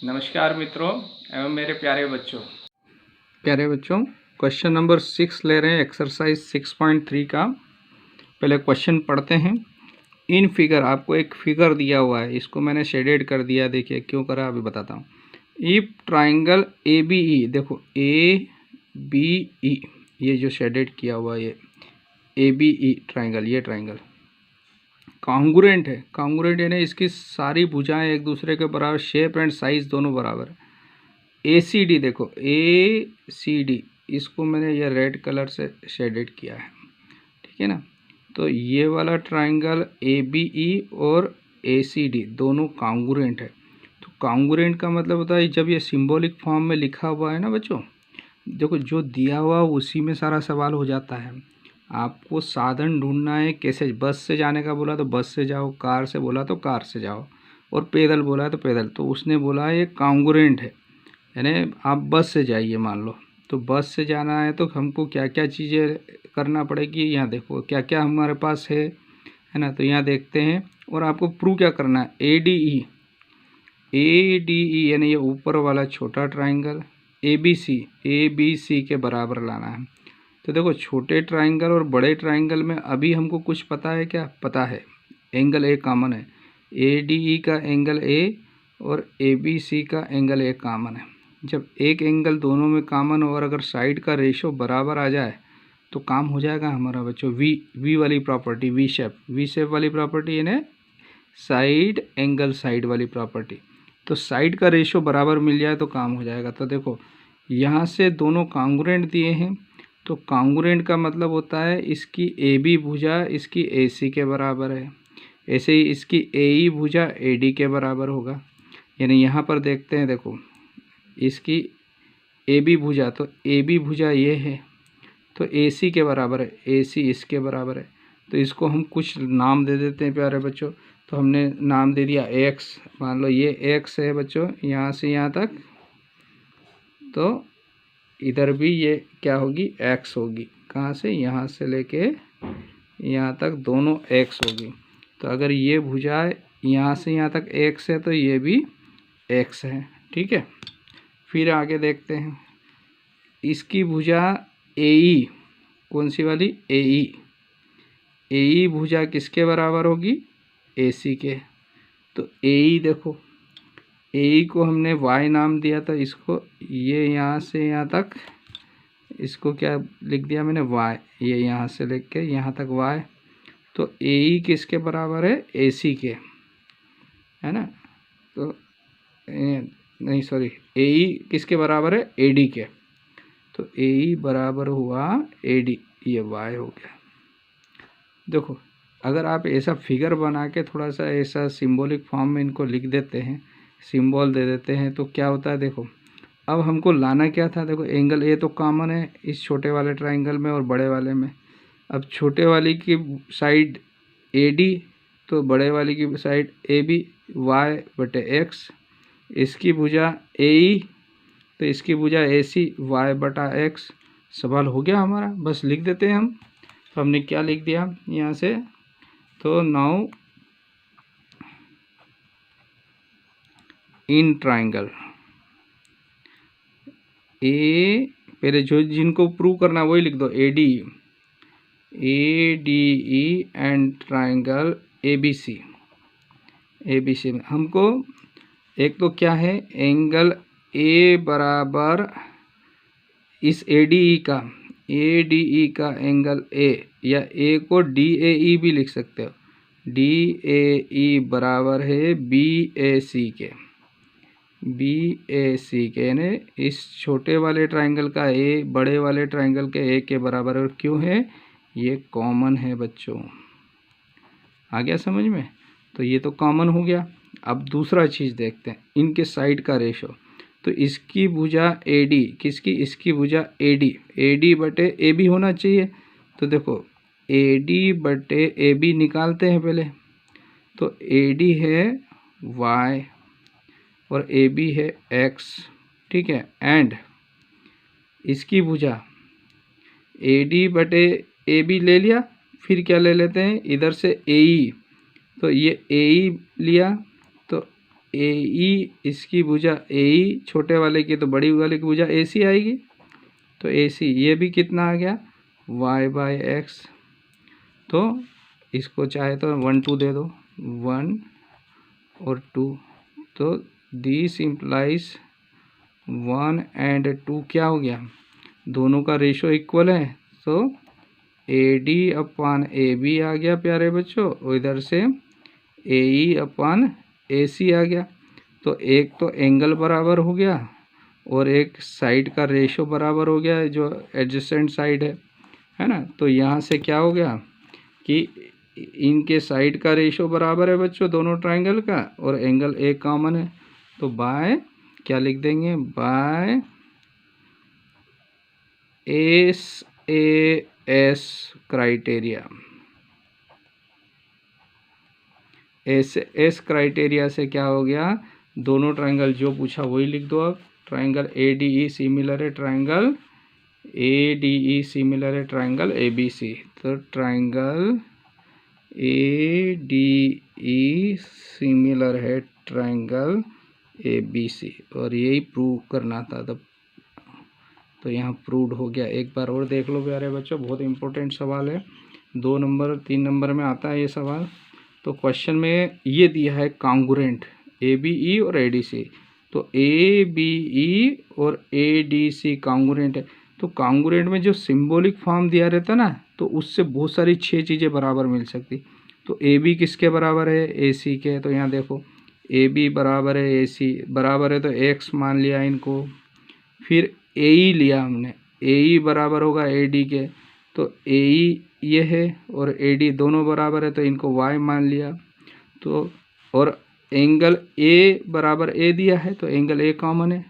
नमस्कार मित्रों एवं मेरे प्यारे बच्चों क्वेश्चन नंबर 6 ले रहे हैं एक्सरसाइज 6.3 का। पहले क्वेश्चन पढ़ते हैं। इन फिगर, आपको एक फिगर दिया हुआ है, इसको मैंने शेडेड कर दिया। देखिए क्यों करा अभी बताता हूँ। If triangle A B E, देखो ए बी ई, ये जो शेडेड किया हुआ ये ए बी ई ट्राइंगल, ये ट्राइंगल कॉन्ग्रुएंट है। कॉन्ग्रुएंट यानी इसकी सारी भुजाएं एक दूसरे के बराबर, शेप एंड साइज दोनों बराबर है। ए सी डी, देखो ए सी डी, इसको मैंने ये रेड कलर से शेडेड किया है, ठीक है ना। तो ये वाला ट्राइंगल ए बी ई और ए सी डी दोनों कॉन्ग्रुएंट है। तो कॉन्ग्रुएंट का मतलब होता है जब ये सिंबॉलिक फॉर्म में लिखा हुआ है ना बच्चों, देखो जो दिया हुआ उसी में सारा सवाल हो जाता है। आपको साधन ढूंढना है कैसे। बस से जाने का बोला तो बस से जाओ, कार से बोला तो कार से जाओ, और पैदल बोला तो पैदल। तो उसने बोला ये कॉन्ग्रुएंट है, यानी आप बस से जाइए मान लो। तो बस से जाना है तो हमको क्या क्या चीज़ें करना पड़ेगी, यहाँ देखो क्या क्या हमारे पास है ना। तो यहाँ देखते हैं और आपको प्रूव क्या करना है। ए डी ई यानी ये ऊपर वाला छोटा ट्राइंगल, ए बी सी के बराबर लाना है। तो देखो छोटे ट्राइंगल और बड़े ट्राइंगल में अभी हमको कुछ पता है, क्या पता है, एंगल ए कॉमन है। ए डी ई का एंगल ए और ए बी सी का एंगल ए कॉमन है। जब एक एंगल दोनों में कॉमन हो और अगर साइड का रेशो बराबर आ जाए तो काम हो जाएगा हमारा बच्चों। वी वाली प्रॉपर्टी, वी शेप वाली प्रॉपर्टी, यानी साइड एंगल साइड वाली प्रॉपर्टी। तो साइड का रेशो बराबर मिल जाए तो काम हो जाएगा। तो देखो यहाँ से दोनों कॉन्ग्रुएंट दिए हैं, तो कॉन्ग्रुएंट का मतलब होता है इसकी ए बी भुजा इसकी ए सी के बराबर है, ऐसे ही इसकी ए ई भुजा ए डी के बराबर होगा। यानी यहाँ पर देखते हैं, देखो इसकी ए बी भुजा, तो ए बी भुजा ये है तो ए सी के बराबर है, ए सी इसके बराबर है। तो इसको हम कुछ नाम दे देते हैं प्यारे बच्चों। तो हमने नाम दे दिया एक्स, मान लो ये एक्स है बच्चों यहाँ से यहाँ तक, तो इधर भी ये क्या होगी, एक्स होगी। कहाँ से, यहाँ से लेके यहाँ तक दोनों एक्स होगी। तो अगर ये भुजा यहाँ से यहाँ तक एक्स है तो ये भी एक्स है, ठीक है। फिर आगे देखते हैं, इसकी भुजा ए ई, कौन सी वाली, ए ई भुजा किसके बराबर होगी, ए सी के। तो ए ई देखो, ए ई को हमने y नाम दिया था, इसको ये यहाँ से यहाँ तक, इसको क्या लिख दिया मैंने, y, ये यहाँ से लेके के यहाँ तक y। तो ए ई किसके बराबर है, ए सी के, है ना। तो नहीं सॉरी, ए ई किसके बराबर है, ए डी के। तो ए ई बराबर हुआ ए डी, ये y हो गया। देखो अगर आप ऐसा फिगर बना के थोड़ा सा ऐसा सिंबॉलिक फॉर्म में इनको लिख देते हैं, सिंबल दे देते हैं, तो क्या होता है। देखो अब हमको लाना क्या था, देखो एंगल ए तो कॉमन है इस छोटे वाले ट्राइंगल में और बड़े वाले में। अब छोटे वाली की साइड ए डी, तो बड़े वाली की साइड ए बी, वाई बटे एक्स। इसकी भुजा ए ई, तो इसकी भुजा ए सी, वाई बटा एक्स। सवाल हो गया हमारा, बस लिख देते हैं हम। तो हमने क्या लिख दिया यहाँ से, तो नाउ इन ट्राइंगल ए, पहले जो जिनको प्रूव करना वही लिख दो, A D E and triangle A B C में हमको एक तो क्या है, एंगल ए बराबर इस ए डी ई का एंगल ए, या ए को डी ए ई भी लिख सकते हो, डी ए ई बराबर है बी ए सी के, यानी इस छोटे वाले ट्राइंगल का ए बड़े वाले ट्राइंगल के ए के बराबर। और क्यों है, ये कॉमन है बच्चों। आ गया समझ में। तो ये तो कॉमन हो गया। अब दूसरा चीज़ देखते हैं, इनके साइड का रेशो। तो इसकी भुजा ए डी, किसकी, इसकी भुजा ए डी बटे ए बी होना चाहिए। तो देखो ए डी बटे ए बी निकालते हैं पहले। तो ए डी है वाई और ए बी है एक्स, ठीक है। एंड इसकी भुजा ए डी बटे ए बी ले लिया, फिर क्या ले लेते हैं इधर से ए ई, तो ये ए ई लिया, तो ए ई, इसकी भुजा ए ई, छोटे वाले की तो बड़ी वाले की भुजा ए सी आएगी। तो ए सी ये भी कितना आ गया y/x। तो इसको चाहे तो 1 2 दे दो, 1 और 2। तो दिस इम्प्लाइज 1 एंड 2 क्या हो गया, दोनों का रेशो इक्वल है। तो AD/AB आ गया प्यारे बच्चों, और इधर से AE/AC आ गया। तो एक तो एंगल बराबर हो गया और एक साइड का रेशो बराबर हो गया, जो एडजेसेंट साइड है ना। तो यहाँ से क्या हो गया कि इनके साइड का रेशो बराबर है बच्चों दोनों ट्राइंगल का, और एंगल एक कॉमन है। तो बाय क्या लिख देंगे, by SAS criteria. S criteria से क्या हो गया, दोनों ट्राइंगल जो पूछा वही लिख दो। अब ट्राइंगल ADE सिमिलर है ट्राइंगल ADE सिमिलर है ट्राइंगल ABC। तो ट्राइंगल ADE सिमिलर है ट्राइंगल ABC, और यही प्रूव करना था तब। तो यहाँ प्रूव्ड हो गया। एक बार और देख लो प्यारे बच्चों, बहुत इंपॉर्टेंट सवाल है, 2 नंबर 3 नंबर में आता है ये सवाल। तो क्वेश्चन में ये दिया है कॉन्ग्रुएंट ABE और ADC। तो ABE और ADC कॉन्ग्रुएंट है। तो कॉन्ग्रुएंट में जो सिंबॉलिक फॉर्म दिया रहता ना, तो उससे बहुत सारी 6 चीज़ें बराबर मिल सकती। तो AB किसके बराबर है, AC के। तो यहाँ देखो AB बराबर है AC बराबर है, तो X मान लिया इनको। फिर AE लिया हमने, AE बराबर होगा AD के। तो AE ये है और AD दोनों बराबर है, तो इनको Y मान लिया। तो और एंगल A बराबर A दिया है, तो एंगल A कॉमन है।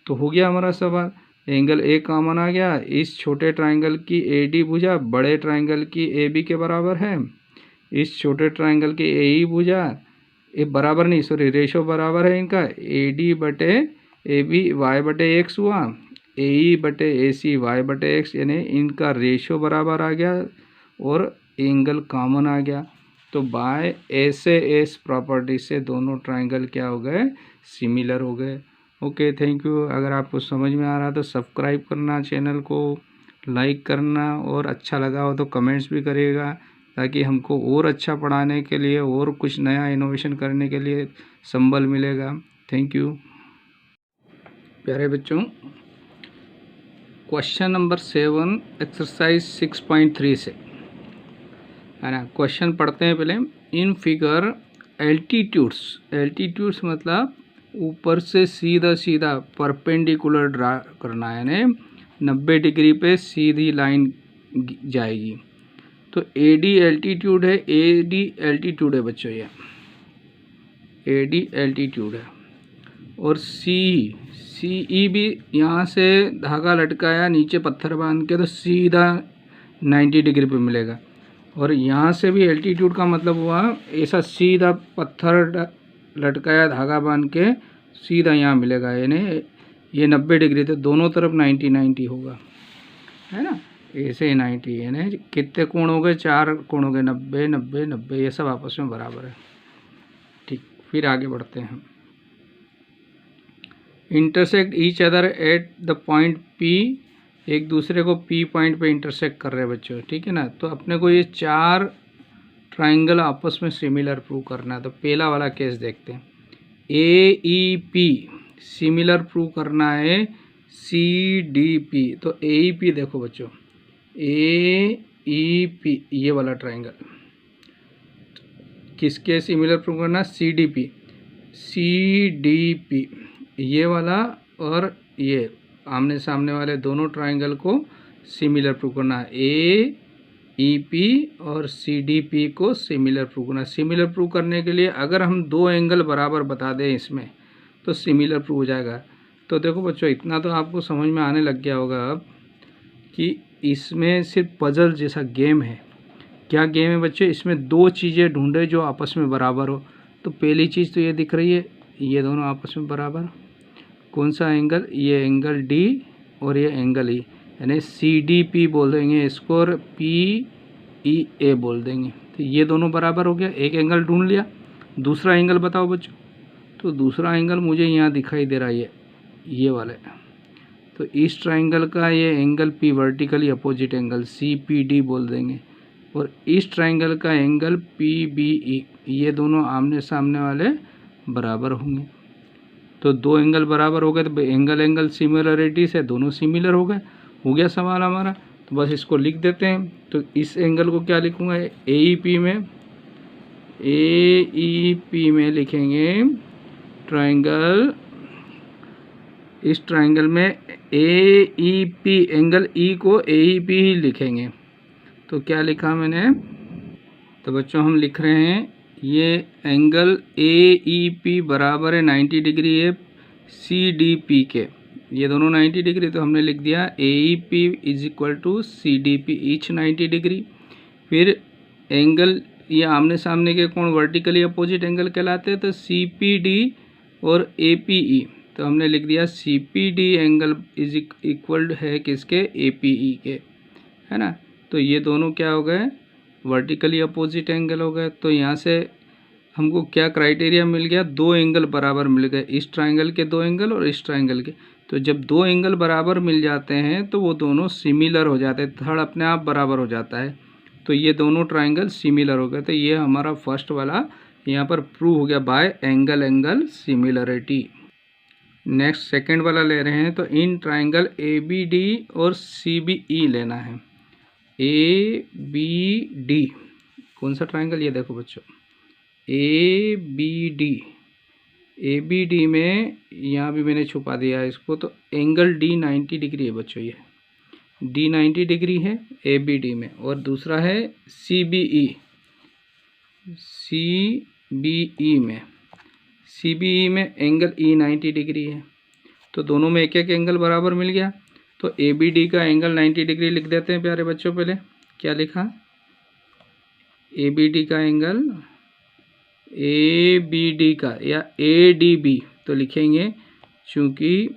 तो हो गया हमारा सवाल, एंगल A कॉमन आ गया। इस छोटे ट्राइंगल की AD भुजा बड़े ट्राइंगल की AB के बराबर है। इस छोटे ट्राइंगल की AE भुजा ये बराबर नहीं, सॉरी रेशो बराबर है इनका, AD/AB Y/X हुआ, AE/AC Y/X, यानी इनका रेशो बराबर आ गया और एंगल कॉमन आ गया। तो बाय SAS प्रॉपर्टी से दोनों ट्राइंगल क्या हो गए, सिमिलर हो गए। Okay, thank you. अगर आपको समझ में आ रहा तो सब्सक्राइब करना, चैनल को लाइक करना, और अच्छा लगा हो तो कमेंट्स भी करिएगा, ताकि हमको और अच्छा पढ़ाने के लिए और कुछ नया इनोवेशन करने के लिए संबल मिलेगा। Thank you. प्यारे बच्चों, क्वेश्चन नंबर 7 एक्सरसाइज 6.3 से है ना, क्वेश्चन पढ़ते हैं पहले। इन फिगर एल्टीट्यूड्स मतलब ऊपर से सीधा सीधा परपेंडिकुलर ड्रा करना है, यानी 90 डिग्री पे सीधी लाइन जाएगी। तो AD एल्टीट्यूड है, AD एल्टीट्यूड है बच्चों, ये AD एल्टीट्यूड है। और CE भी यहाँ से धागा लटकाया नीचे पत्थर बांध के, तो सीधा 90 डिग्री पे मिलेगा। और यहाँ से भी एल्टीट्यूड का मतलब हुआ ऐसा सीधा पत्थर लटकाया धागा बांध के सीधा यहाँ मिलेगा, यानी ये 90 डिग्री, तो दोनों तरफ 90 होगा, है ना। ऐसे 90, यानी कितने कोण हो गए, 4 कोण हो गए, 90 90 90, ये सब आपस में बराबर है। ठीक, फिर आगे बढ़ते हैं। Intersect each other at the point P, एक दूसरे को P पॉइंट पे इंटरसेक्ट कर रहे हैं बच्चों, ठीक है ना। तो अपने को ये 4 ट्राइंगल आपस में सिमिलर प्रूव करना है। तो पहला वाला केस देखते हैं, AEP सिमिलर प्रूव करना है CDP। तो AEP देखो बच्चों, AEP ये वाला ट्राइंगल किसके सिमिलर प्रूव करना, CDP ये वाला, और ये आमने सामने वाले दोनों ट्राइंगल को सिमिलर प्रूव करना है। AEP और CDP को सिमिलर प्रूव करना है। सिमिलर प्रूव करने के लिए अगर हम 2 एंगल बराबर बता दें इसमें, तो सिमिलर प्रूव हो जाएगा। तो देखो बच्चों, इतना तो आपको समझ में आने लग गया होगा अब कि इसमें सिर्फ पजल जैसा गेम है। क्या गेम है बच्चों, इसमें 2 चीज़ें ढूंढे जो आपस में बराबर हो। तो पहली चीज़ तो ये दिख रही है, ये दोनों आपस में बराबर। कौन सा एंगल, ये एंगल D और ये एंगल E, यानी CDP बोल देंगे इसको, और PEA बोल देंगे। तो ये दोनों बराबर हो गया, एक एंगल ढूंढ लिया। दूसरा एंगल बताओ बच्चों, तो दूसरा एंगल मुझे यहाँ दिखाई दे रहा है ये वाले। तो इस ट्राइंगल का ये angle P vertically opposite angle CPD बोल देंगे, और इस ट्राइंगल का एंगल PBE, ये दोनों आमने सामने वाले बराबर होंगे। तो दो एंगल बराबर हो गए तो एंगल एंगल सिमिलरिटी से दोनों सिमिलर हो गए। हो गया सवाल हमारा, तो बस इसको लिख देते हैं। तो इस एंगल को क्या लिखूंगा, AEP में लिखेंगे ट्राइंगल, इस ट्राइंगल में AEP एंगल E को AEP ही लिखेंगे। तो क्या लिखा मैंने, तो बच्चों हम लिख रहे हैं ये एंगल AEP बराबर है 90 डिग्री है CDP के, ये दोनों 90 डिग्री, तो हमने लिख दिया AEP is equal to CDP each 90 degree. फिर एंगल ये आमने सामने के कोण वर्टिकली अपोजिट एंगल कहलाते हैं, तो CPD और APE, तो हमने लिख दिया CPD एंगल इज इक्वल है किसके, APE के, है ना। तो ये दोनों क्या हो गए, वर्टिकली अपोजिट एंगल हो गए। तो यहाँ से हमको क्या क्राइटेरिया मिल गया, दो एंगल बराबर मिल गए, इस ट्राइंगल के दो एंगल और इस ट्राइंगल के। तो जब दो एंगल बराबर मिल जाते हैं तो वो दोनों सिमिलर हो जाते हैं, थर्ड अपने आप बराबर हो जाता है। तो ये दोनों ट्राइंगल सिमिलर हो गए। तो ये हमारा फर्स्ट वाला यहाँ पर प्रूव हो गया bye angle angle similarity. Next second वाला ले रहे हैं, तो इन ट्राइंगल ABD और CBE लेना है। ABD कौन सा ट्राइंगल, ये देखो बच्चों ABD में यहाँ भी मैंने छुपा दिया है इसको, तो एंगल D 90 डिग्री है बच्चों, ये D 90 डिग्री है ABD में। और दूसरा है CBE में एंगल E 90 डिग्री है। तो दोनों में एक एक एंगल बराबर मिल गया। तो ABD का एंगल 90 डिग्री लिख देते हैं प्यारे बच्चों। पहले क्या लिखा, ABD का एंगल, ABD का या ADB तो लिखेंगे, चूँकि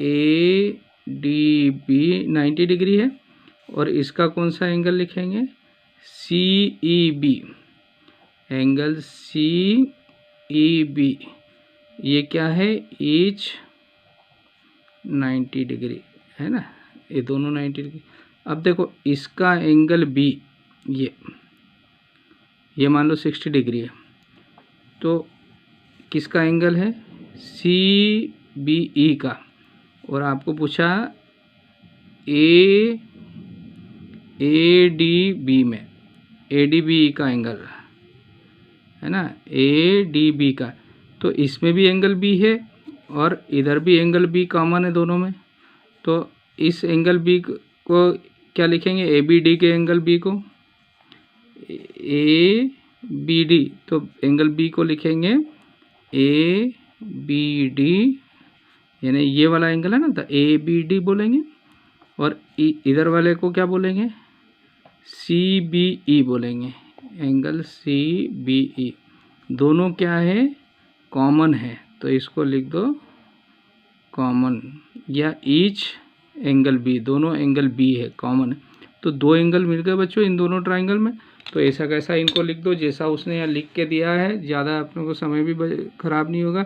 ADB 90 डिग्री है। और इसका कौन सा एंगल लिखेंगे, CEB एंगल CEB, ये क्या है, ईच 90 डिग्री है ना, ये दोनों 90 डिग्री। अब देखो इसका एंगल B, ये मान लो 60 डिग्री है, तो किसका एंगल है, CBE का। और आपको पूछा ADB में, ADB का एंगल है ना, ADB का। तो इसमें भी एंगल B है और इधर भी एंगल B कॉमन है दोनों में। तो इस एंगल B को क्या लिखेंगे, ABD के एंगल B को ABD, तो एंगल B को लिखेंगे ABD, यानी ये वाला एंगल है ना, तो ABD बोलेंगे। और इधर वाले को क्या बोलेंगे, CBE बोलेंगे, एंगल CBE। दोनों क्या है, कॉमन है, तो इसको लिख दो कॉमन, या ईच एंगल B, दोनों एंगल B है कॉमन है। तो दो एंगल मिल गए बच्चों इन दोनों ट्राइंगल में। तो ऐसा कैसा इनको लिख दो, जैसा उसने यहाँ लिख के दिया है, ज़्यादा अपने को समय भी खराब नहीं होगा।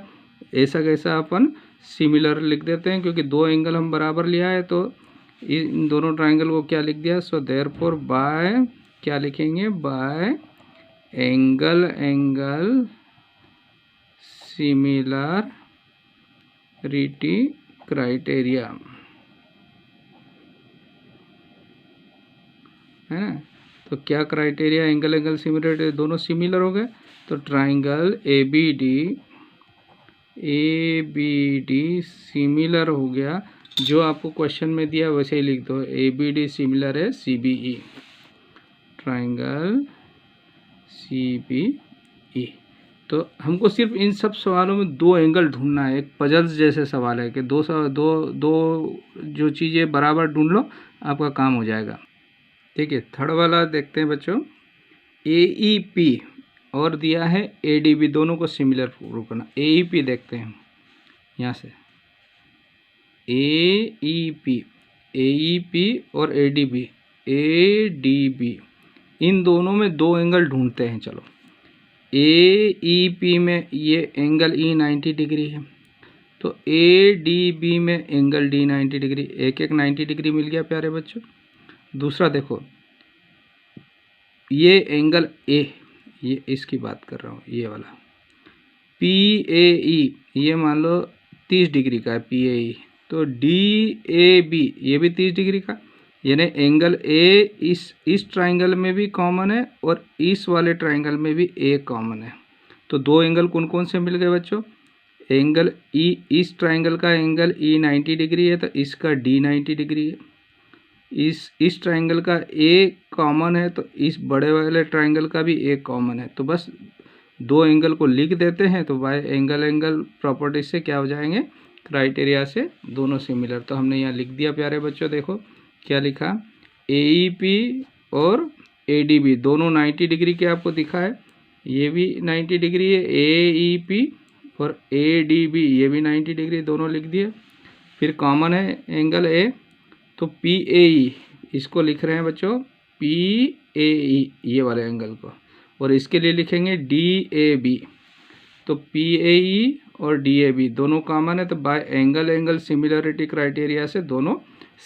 ऐसा कैसा अपन सिमिलर लिख देते हैं, क्योंकि दो एंगल हम बराबर लिया है, तो इन दोनों ट्राइंगल को क्या लिख दिया। सो देयरफॉर बाय क्या लिखेंगे, bye angle angle similarity criteria, है ना। तो क्या क्राइटेरिया, एंगल एंगल सिमिलरिटी, दोनों सिमिलर हो गए। तो ट्राइंगल ABD सिमिलर हो गया, जो आपको क्वेश्चन में दिया वैसे ही लिख दो, ABD सिमिलर है CBE, ट्राइंगल CBE। तो हमको सिर्फ इन सब सवालों में दो एंगल ढूंढना है, एक पजल्स जैसे सवाल है कि दो जो चीज़ें बराबर ढूंढ लो, आपका काम हो जाएगा। ठीक है, थर्ड वाला देखते हैं बच्चों, AEP और दिया है ADB, दोनों को सिमिलर प्रूव करना। AEP देखते हैं यहाँ से, AEP और ADB इन दोनों में दो एंगल ढूंढते हैं। चलो AEP में ये एंगल E 90 डिग्री है, तो ADB में एंगल D 90 डिग्री, एक एक 90 डिग्री मिल गया प्यारे बच्चों। दूसरा देखो, ये एंगल A, ये इसकी बात कर रहा हूँ, ये वाला PAE, ये मान लो 30 डिग्री का है PAE, तो DAB ये भी 30 डिग्री का, यानी एंगल A इस ट्राइंगल में भी कॉमन है और इस वाले ट्राइंगल में भी A कॉमन है। तो दो एंगल कौन कौन से मिल गए बच्चों? एंगल E, इस ट्राइंगल का एंगल E 90 डिग्री है, तो इसका D 90 डिग्री है। इस ट्राइंगल का A कॉमन है, तो इस बड़े वाले ट्राइंगल का भी A कॉमन है। तो बस दो एंगल को लिख देते हैं, तो बाय एंगल प्रॉपर्टी से क्या हो जाएंगे, क्राइटेरिया से दोनों सिमिलर। तो हमने यहाँ लिख दिया प्यारे बच्चों, देखो क्या लिखा, AEP और ADB दोनों 90 डिग्री के आपको दिखा है, ये भी 90 डिग्री है, AEP और ADB ये भी 90 डिग्री, दोनों लिख दिए। फिर कॉमन है एंगल A, तो PAE इसको लिख रहे हैं बच्चों, PAE ये वाले एंगल को, और इसके लिए लिखेंगे DAB, तो PAE और DAB दोनों कॉमन है, तो बाय एंगल सिमिलरिटी क्राइटेरिया से दोनों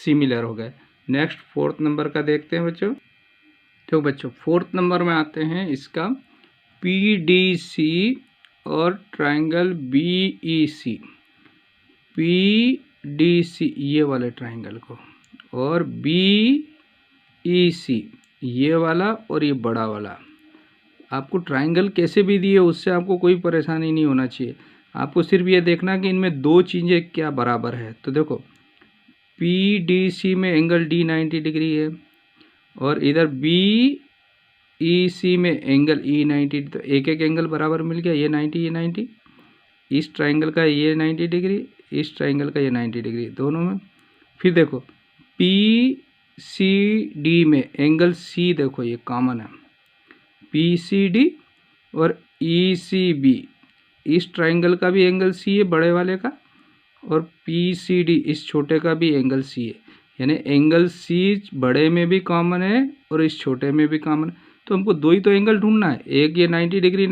सिमिलर हो गए। नेक्स्ट 4th नंबर का देखते हैं बच्चों। तो बच्चों 4th नंबर में आते हैं, इसका PDC और ट्राइंगल BEC, PDC ये वाले ट्राइंगल को और BEC ये वाला और ये बड़ा वाला, आपको ट्राइंगल कैसे भी दिए उससे आपको कोई परेशानी नहीं होना चाहिए, आपको सिर्फ ये देखना कि इनमें दो चीज़ें क्या बराबर है। तो देखो PDC में एंगल D 90 डिग्री है और इधर BEC में एंगल E 90, तो एक एक एंगल बराबर मिल गया, ये 90 ये 90, इस ट्राइंगल का ये 90 डिग्री, इस ट्राइंगल का ये 90 डिग्री दोनों में। फिर देखो PCD में एंगल C, देखो ये कॉमन है, PCD और ECB इस ट्राइंगल का भी एंगल C है बड़े वाले का, और PCD इस छोटे का भी एंगल C है, यानी एंगल C बड़े में भी कॉमन है और इस छोटे में भी कॉमन है। तो हमको दो ही तो एंगल ढूंढना है, एक ये 90 डिग्री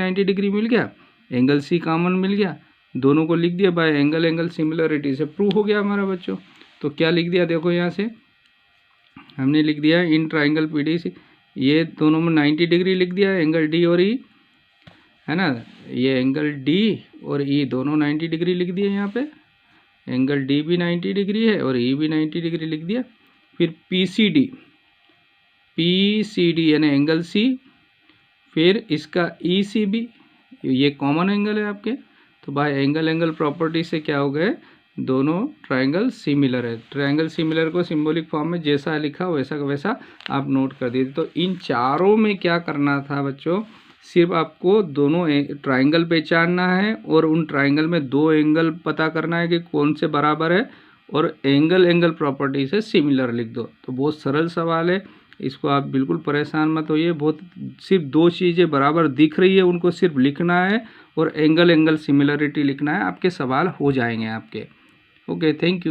मिल गया, एंगल C कॉमन मिल गया, दोनों को लिख दिया बाय एंगल सिमिलरिटी से प्रूव हो गया हमारा बच्चों। तो क्या लिख दिया, देखो यहाँ से हमने लिख दिया इन ट्राइंगल PDC, ये दोनों में 90 डिग्री लिख दिया, एंगल D और E है ना, ये एंगल D और E दोनों 90 डिग्री लिख दिए, यहाँ पे एंगल D भी 90 डिग्री है और E भी 90 डिग्री लिख दिया। फिर PCD यानी एंगल C, फिर इसका ECB ये कॉमन एंगल है आपके, तो बाय एंगल प्रॉपर्टी से क्या हो गए, दोनों ट्राइंगल सिमिलर है। ट्राइंगल सिमिलर को सिंबॉलिक फॉर्म में जैसा लिखा वैसा का वैसा आप नोट कर दीजिए। तो इन चारों में क्या करना था बच्चों, सिर्फ आपको दोनों ट्राइंगल पहचानना है और उन ट्राइंगल में दो एंगल पता करना है कि कौन से बराबर है, और एंगल प्रॉपर्टी से सिमिलर लिख दो। तो बहुत सरल सवाल है, इसको आप बिल्कुल परेशान मत होइए, बहुत सिर्फ दो चीज़ें बराबर दिख रही है उनको सिर्फ लिखना है और एंगल सिमिलरिटी लिखना है, आपके सवाल हो जाएंगे आपके। Okay, thank you.